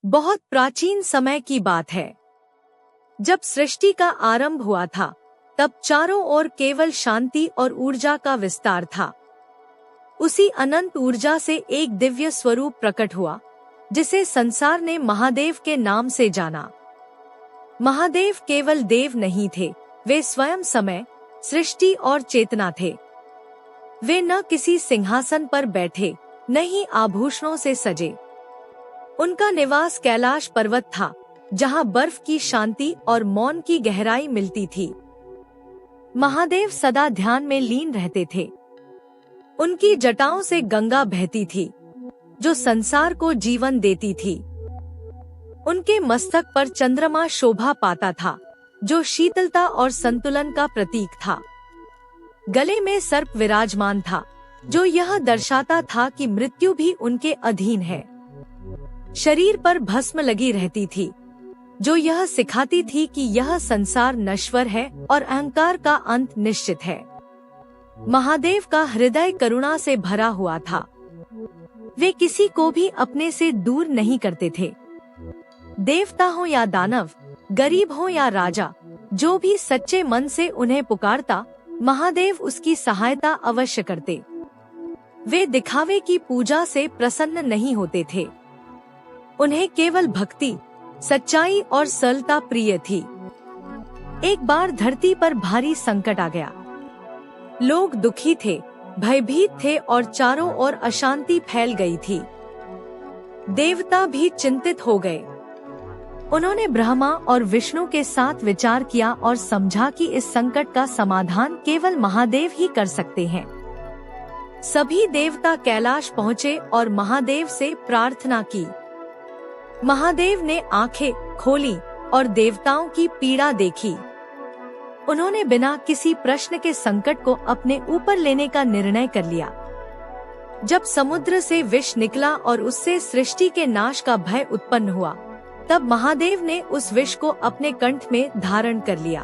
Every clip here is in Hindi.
बहुत प्राचीन समय की बात है। जब सृष्टि का आरंभ हुआ था, तब चारों ओर केवल शांति और ऊर्जा का विस्तार था। उसी अनंत ऊर्जा से एक दिव्य स्वरूप प्रकट हुआ, जिसे संसार ने महादेव के नाम से जाना। महादेव केवल देव नहीं थे, वे स्वयं समय, सृष्टि और चेतना थे। वे न किसी सिंहासन पर बैठे, न ही आभूषणों से सजे। उनका निवास कैलाश पर्वत था, जहां बर्फ की शांति और मौन की गहराई मिलती थी। महादेव सदा ध्यान में लीन रहते थे। उनकी जटाओं से गंगा बहती थी, जो संसार को जीवन देती थी। उनके मस्तक पर चंद्रमा शोभा पाता था, जो शीतलता और संतुलन का प्रतीक था। गले में सर्प विराजमान था, जो यह दर्शाता था कि मृत्यु भी उनके अधीन है। शरीर पर भस्म लगी रहती थी, जो यह सिखाती थी कि यह संसार नश्वर है और अहंकार का अंत निश्चित है। महादेव का हृदय करुणा से भरा हुआ था। वे किसी को भी अपने से दूर नहीं करते थे। देवता हो या दानव, गरीब हो या राजा, जो भी सच्चे मन से उन्हें पुकारता, महादेव उसकी सहायता अवश्य करते। वे दिखावे की पूजा से प्रसन्न नहीं होते थे। उन्हें केवल भक्ति, सच्चाई और सरलता प्रिय थी। एक बार धरती पर भारी संकट आ गया। लोग दुखी थे, भयभीत थे और चारों ओर अशांति फैल गई थी। देवता भी चिंतित हो गए। उन्होंने ब्रह्मा और विष्णु के साथ विचार किया और समझा कि इस संकट का समाधान केवल महादेव ही कर सकते हैं। सभी देवता कैलाश पहुँचे और महादेव से प्रार्थना की। महादेव ने आंखें खोली और देवताओं की पीड़ा देखी। उन्होंने बिना किसी प्रश्न के संकट को अपने ऊपर लेने का निर्णय कर लिया। जब समुद्र से विष निकला और उससे सृष्टि के नाश का भय उत्पन्न हुआ, तब महादेव ने उस विष को अपने कंठ में धारण कर लिया।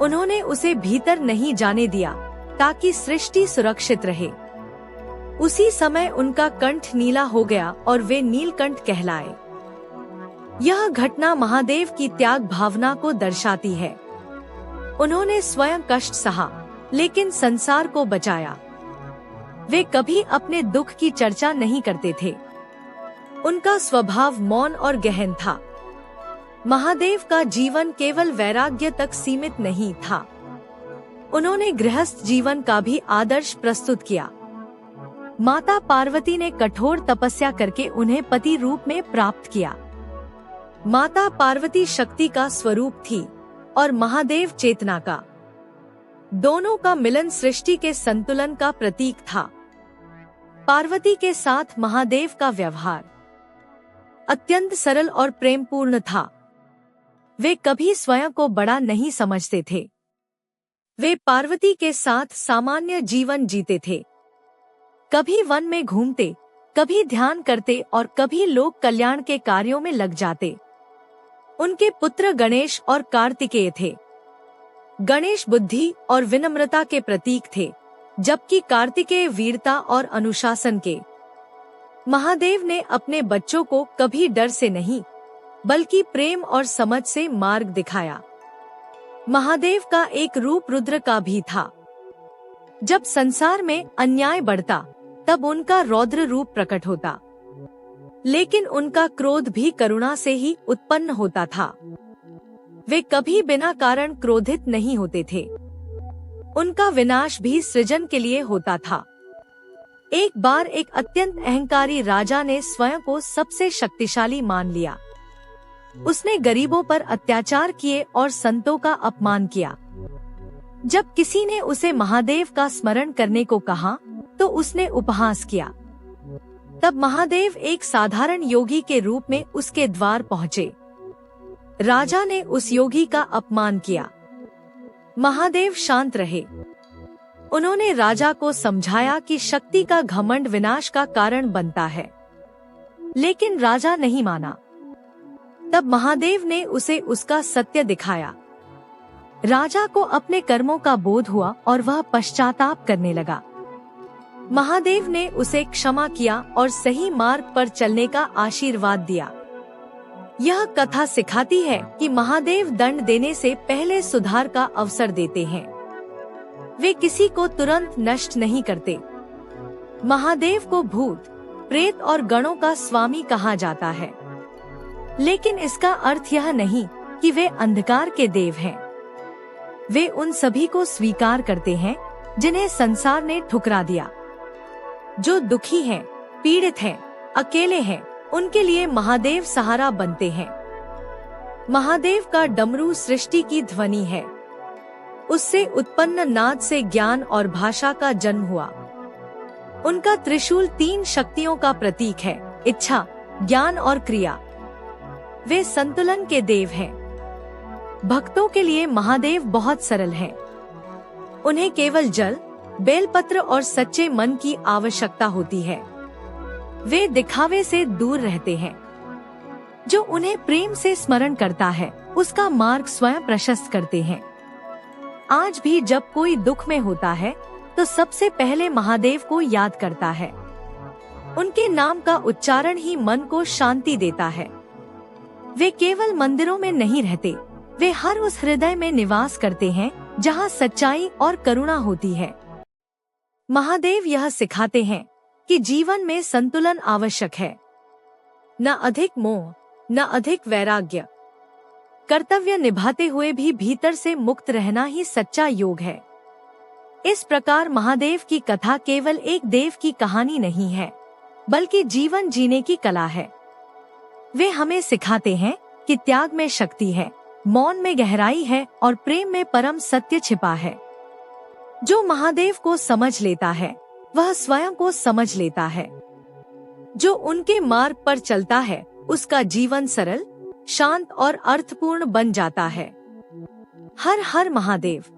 उन्होंने उसे भीतर नहीं जाने दिया, ताकि सृष्टि सुरक्षित रहे। उसी समय उनका कंठ नीला हो गया और वे नीलकंठ कहलाए। यह घटना महादेव की त्याग भावना को दर्शाती है। उन्होंने स्वयं कष्ट सहा, लेकिन संसार को बचाया। वे कभी अपने दुख की चर्चा नहीं करते थे। उनका स्वभाव मौन और गहन था। महादेव का जीवन केवल वैराग्य तक सीमित नहीं था। उन्होंने गृहस्थ जीवन का भी आदर्श प्रस्तुत किया। माता पार्वती ने कठोर तपस्या करके उन्हें पति रूप में प्राप्त किया। माता पार्वती शक्ति का स्वरूप थी और महादेव चेतना का। दोनों का मिलन सृष्टि के संतुलन का प्रतीक था। पार्वती के साथ महादेव का व्यवहार अत्यंत सरल और प्रेमपूर्ण था। वे कभी स्वयं को बड़ा नहीं समझते थे। वे पार्वती के साथ सामान्य जीवन जीते थे। कभी वन में घूमते, कभी ध्यान करते और कभी लोक कल्याण के कार्यों में लग जाते। उनके पुत्र गणेश और कार्तिकेय थे। गणेश बुद्धि और विनम्रता के प्रतीक थे, जबकि कार्तिकेय वीरता और अनुशासन के। महादेव ने अपने बच्चों को कभी डर से नहीं, बल्कि प्रेम और समझ से मार्ग दिखाया। महादेव का एक रूप रुद्र का भी था। जब संसार में अन्याय बढ़ता, तब उनका रौद्र रूप प्रकट होता, लेकिन उनका क्रोध भी करुणा से ही उत्पन्न होता था। वे कभी बिना कारण क्रोधित नहीं होते थे। उनका विनाश भी सृजन के लिए होता था। एक बार एक अत्यंत अहंकारी राजा ने स्वयं को सबसे शक्तिशाली मान लिया। उसने गरीबों पर अत्याचार किए और संतों का अपमान किया। जब किसी ने उसे महादेव का स्मरण करने को कहा, तो उसने उपहास किया। तब महादेव एक साधारण योगी के रूप में उसके द्वार पहुँचे। राजा ने उस योगी का अपमान किया। महादेव शांत रहे। उन्होंने राजा को समझाया कि शक्ति का घमंड विनाश का कारण बनता है, लेकिन राजा नहीं माना। तब महादेव ने उसे उसका सत्य दिखाया। राजा को अपने कर्मों का बोध हुआ और वह पश्चाताप करने लगा। महादेव ने उसे क्षमा किया और सही मार्ग पर चलने का आशीर्वाद दिया। यह कथा सिखाती है कि महादेव दंड देने से पहले सुधार का अवसर देते हैं। वे किसी को तुरंत नष्ट नहीं करते। महादेव को भूत, प्रेत और गणों का स्वामी कहा जाता है, लेकिन इसका अर्थ यह नहीं कि वे अंधकार के देव हैं। वे उन सभी को स्वीकार करते हैं जिन्हें संसार ने ठुकरा दिया। जो दुखी हैं, पीड़ित हैं, अकेले हैं, उनके लिए महादेव सहारा बनते हैं। महादेव का डमरू सृष्टि की ध्वनि है। उससे उत्पन्न नाद से ज्ञान और भाषा का जन्म हुआ। उनका त्रिशूल 3 शक्तियों का प्रतीक है, इच्छा, ज्ञान और क्रिया। वे संतुलन के देव हैं। भक्तों के लिए महादेव बहुत सरल हैं। उन्हें केवल जल, बेलपत्र और सच्चे मन की आवश्यकता होती है। वे दिखावे से दूर रहते हैं। जो उन्हें प्रेम से स्मरण करता है, उसका मार्ग स्वयं प्रशस्त करते हैं। आज भी जब कोई दुख में होता है तो सबसे पहले महादेव को याद करता है। उनके नाम का उच्चारण ही मन को शांति देता है। वे केवल मंदिरों में नहीं रहते, वे हर उस हृदय में निवास करते हैं जहाँ सच्चाई और करुणा होती है। महादेव यह सिखाते हैं कि जीवन में संतुलन आवश्यक है। न अधिक मोह, न अधिक वैराग्य। कर्तव्य निभाते हुए भी भीतर से मुक्त रहना ही सच्चा योग है। इस प्रकार महादेव की कथा केवल एक देव की कहानी नहीं है, बल्कि जीवन जीने की कला है। वे हमें सिखाते हैं कि त्याग में शक्ति है, मौन में गहराई है और प्रेम में परम सत्य छिपा है। जो महादेव को समझ लेता है, वह स्वयं को समझ लेता है। जो उनके मार्ग पर चलता है, उसका जीवन सरल, शांत और अर्थपूर्ण बन जाता है। हर हर महादेव।